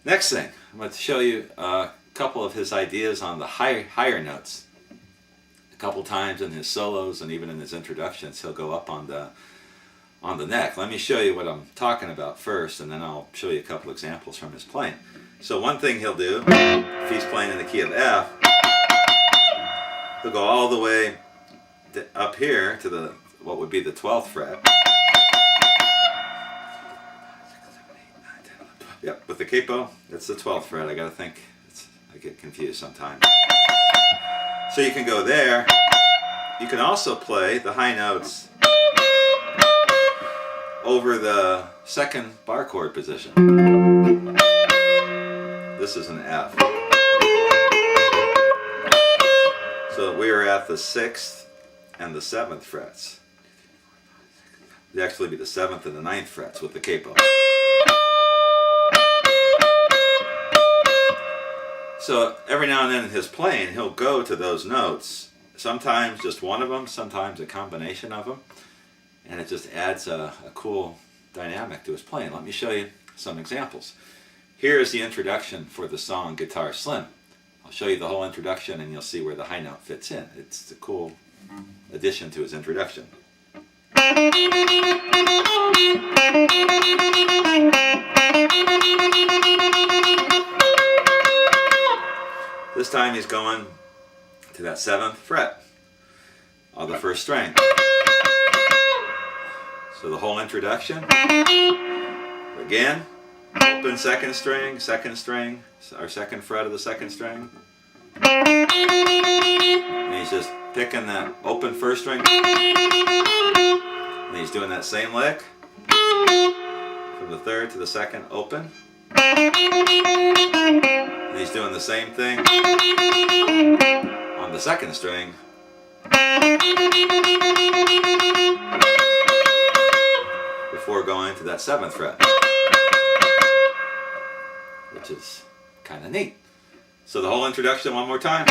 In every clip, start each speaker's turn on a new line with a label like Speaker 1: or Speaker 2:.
Speaker 1: Next thing, I'm going to show you a couple of his ideas on the higher notes. A couple times in his solos and even in his introductions, he'll go up on the neck. Let me show you what I'm talking about first, and then I'll show you a couple examples from his playing. So one thing he'll do, if he's playing in the key of F, he'll go all the way up here to the what would be the 12th fret. Yep, with the capo, that's the 12th fret. I gotta think, I get confused sometimes. So you can go there. You can also play the high notes over the second bar chord position. This is an F. So we are at the 6th and the 7th frets. It'd actually be the 7th and the 9th frets with the capo. So every now and then in his playing, he'll go to those notes. Sometimes just one of them, sometimes a combination of them. And it just adds a cool dynamic to his playing. Let me show you some examples. Here is the introduction for the song Guitar Slim. I'll show you the whole introduction and you'll see where the high note fits in. It's a cool addition to his introduction. This time he's going to that 7th fret of the first string. So the whole introduction, again, open second string, or second fret of the second string. And he's just picking that open first string. And he's doing that same lick from the 3rd to the 2nd open. And he's doing the same thing on the 2nd string. Before going to that 7th fret, which is kind of neat. So the whole introduction one more time.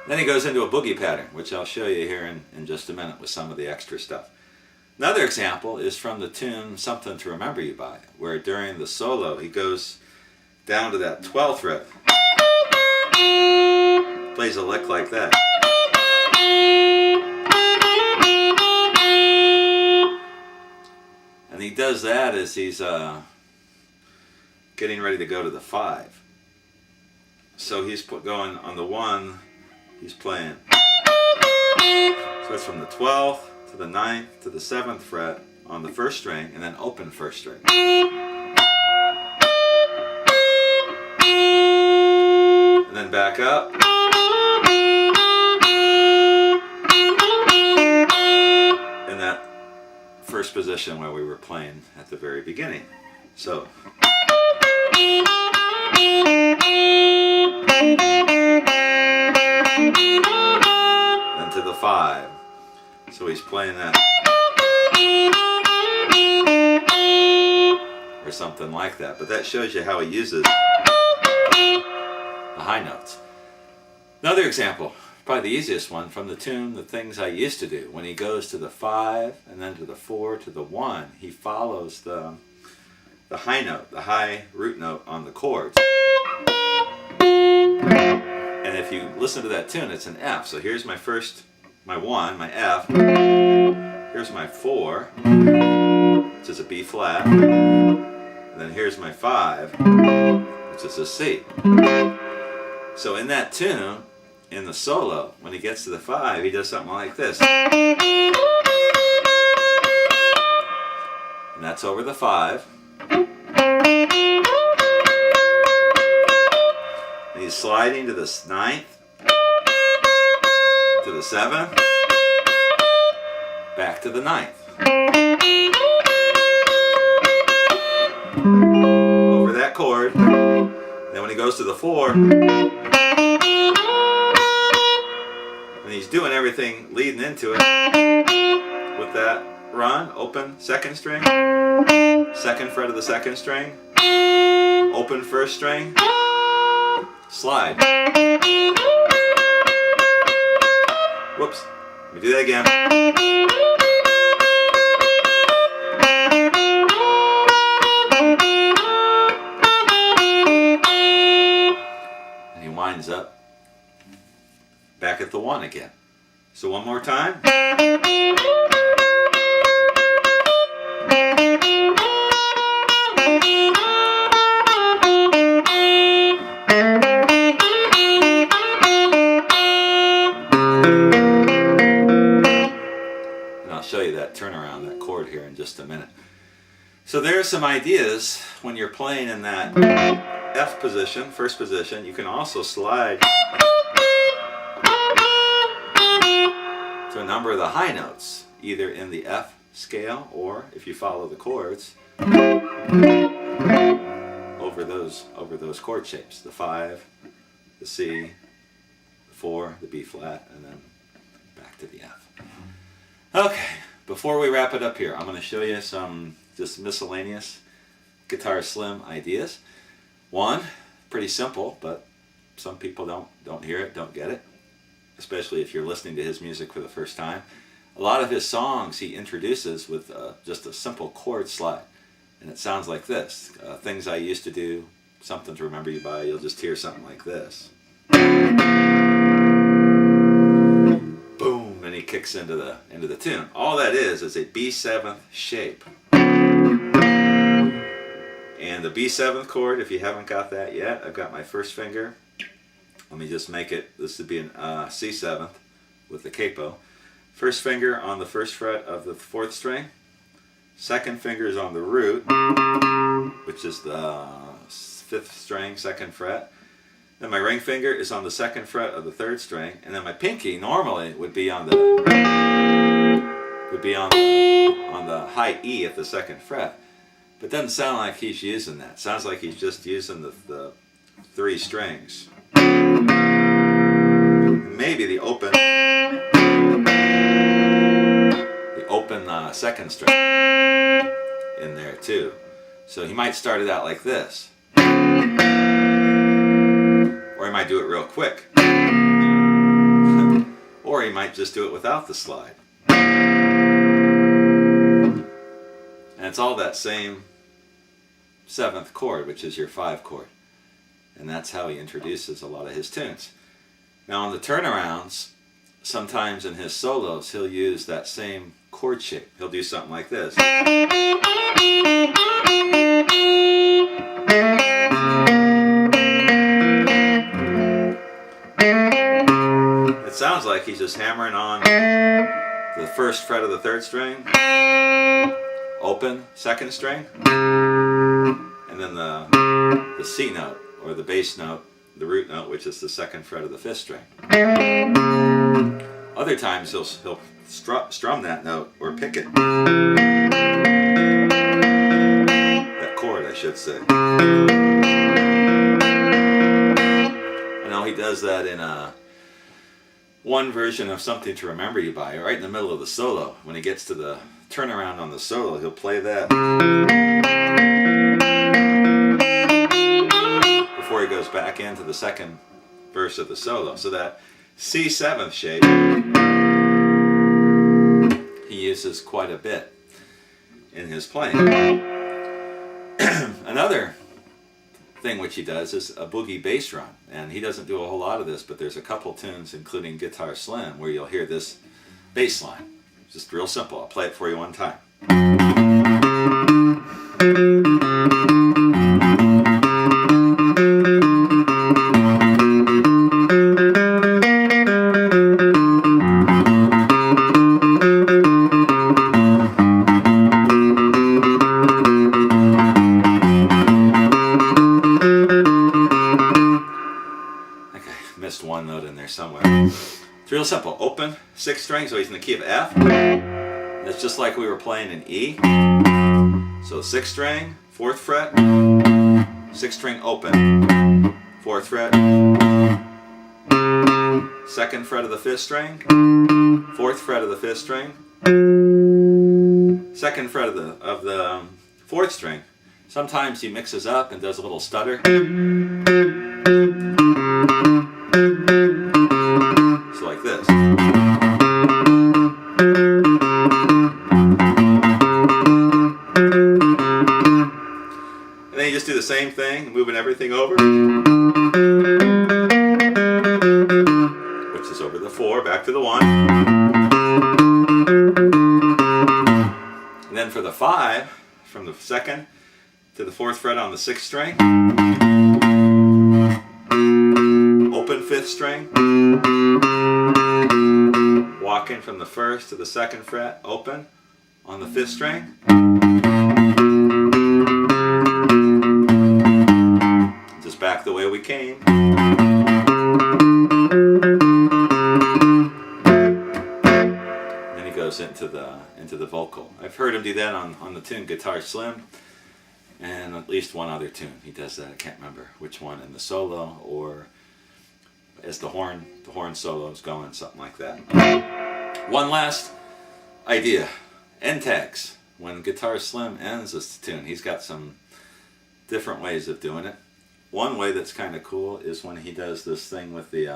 Speaker 1: Then he goes into a boogie pattern, which I'll show you here in just a minute with some of the extra stuff. Another example is from the tune Something to Remember You By, where during the solo he goes down to that 12th fret, plays a lick like that. And he does that as he's getting ready to go to the 5. So he's going on the 1, he's playing. So it's from the 12th to the 9th to the 7th fret on the first string, and then open first string. And then back up. In that first position where we were playing at the very beginning. So. Then to the 5. So he's playing that. Or something like that. But that shows you how he uses the high notes. Another example, probably the easiest one, from the tune The Things I Used to Do. When he goes to the 5 and then to the 4 to the 1, he follows the high note, the high root note on the chords. And if you listen to that tune, it's an F. So here's my 1, my F. Here's my 4, which is a B flat. And then here's my 5, which is a C. So in that tune, in the solo, when he gets to the 5, he does something like this. And that's over the 5. And he's sliding to the 9th, to the 7th, back to the 9th. Over that chord. Then when he goes to the 4, and he's doing everything leading into it with that run, open second string, 2nd fret of the 2nd string, open first string, slide. Whoops. Let me do that again. And he winds up back at the 1 again. So one more time. Show you that turnaround, that chord here in just a minute. So there are some ideas when you're playing in that F position, first position. You can also slide to a number of the high notes, either in the F scale or, if you follow the chords, over those chord shapes, the 5, the C, the 4, the B flat, and then back to the F. Okay, before we wrap it up here, I'm going to show you some just miscellaneous Guitar Slim ideas. One, pretty simple, but some people don't hear it, don't get it, especially if you're listening to his music for the first time. A lot of his songs he introduces with just a simple chord slide, and it sounds like this. Things I Used to Do, Something to Remember You By, you'll just hear something like this. And he kicks into the tune. All that is a B7th shape. And the B7th chord, if you haven't got that yet, I've got my first finger. Let me just make it, this would be an C7th with the capo. First finger on the first fret of the 4th string. Second finger is on the root, which is the 5th string, 2nd fret. Then my ring finger is on the 2nd fret of the 3rd string, and then my pinky normally would be on the high E at the 2nd fret. But it doesn't sound like he's using that. It sounds like he's just using the 3 strings. Maybe the open 2nd string in there too. So he might start it out like this. Or he might do it real quick. Or he might just do it without the slide. And it's all that same 7th chord, which is your 5 chord. And that's how he introduces a lot of his tunes. Now on the turnarounds, sometimes in his solos, he'll use that same chord shape. He'll do something like this. It sounds like he's just hammering on the 1st fret of the 3rd string, open 2nd string, and then the C note, or the bass note, the root note, which is the 2nd fret of the 5th string. Other times he'll strum that note, or pick it. That chord, I should say. I know he does that in one version of Something to Remember You By, right in the middle of the solo. When he gets to the turnaround on the solo, he'll play that before he goes back into the 2nd verse of the solo. So that C7th shape he uses quite a bit in his playing. Another thing which he does is a boogie bass run, and he doesn't do a whole lot of this, but there's a couple tunes, including Guitar Slim, where you'll hear this bass line. Just real simple. I'll play it for you one time. Missed one note in there somewhere. It's real simple. Open 6th string, so he's in the key of F. And it's just like we were playing in E. So 6th string, 4th fret, 6th string open, 4th fret, 2nd fret of the 5th string, 4th fret of the 5th string, 2nd fret of the 4th string. Sometimes he mixes up and does a little stutter. So like this. everything over, which is over the 4, back to the 1. And then for the 5, from the 2nd to the 4th fret on the 6th string, open 5th string, walking from the 1st to the 2nd fret, open on the 5th string, just back the way we came. Then he goes into the vocal. I've heard him do that on the tune Guitar Slim, and at least one other tune he does that. I can't remember which one, in the solo or as the horn solo is going, something like that. One last idea, end tags. When Guitar Slim ends this tune, he's got some different ways of doing it. One way that's kind of cool is when he does this thing with the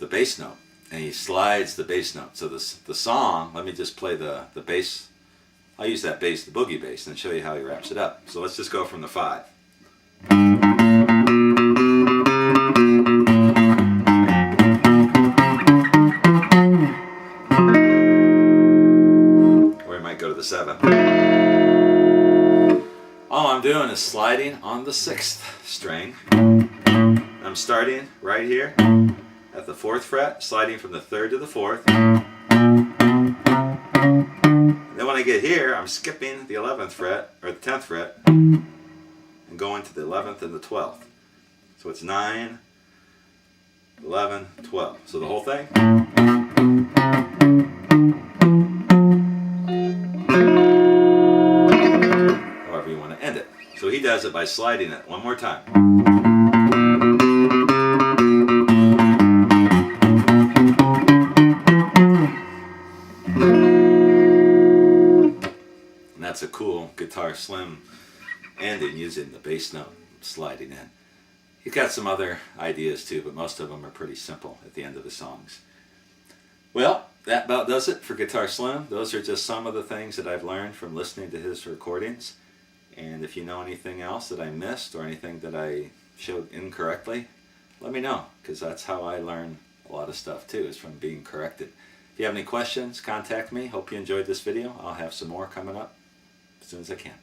Speaker 1: bass note, and he slides the bass note. So the song, let me just play the bass. I'll use that bass, the boogie bass, and show you how he wraps it up. So let's just go from the 5. Or he might go to the 7. All I'm doing is sliding on the 6th string. I'm starting right here at the 4th fret, sliding from the 3rd to the 4th. Then when I get here, I'm skipping the 11th fret, or the 10th fret, and going to the 11th and the 12th. So it's 9, 11, 12. So the whole thing. However you want to end it. So he does it by sliding it one more time. And that's a cool Guitar Slim ending using the bass note sliding in. He's got some other ideas too, but most of them are pretty simple at the end of the songs. Well, that about does it for Guitar Slim. Those are just some of the things that I've learned from listening to his recordings. And if you know anything else that I missed or anything that I showed incorrectly, let me know, because that's how I learn a lot of stuff too, is from being corrected. If you have any questions, contact me. Hope you enjoyed this video. I'll have some more coming up as soon as I can.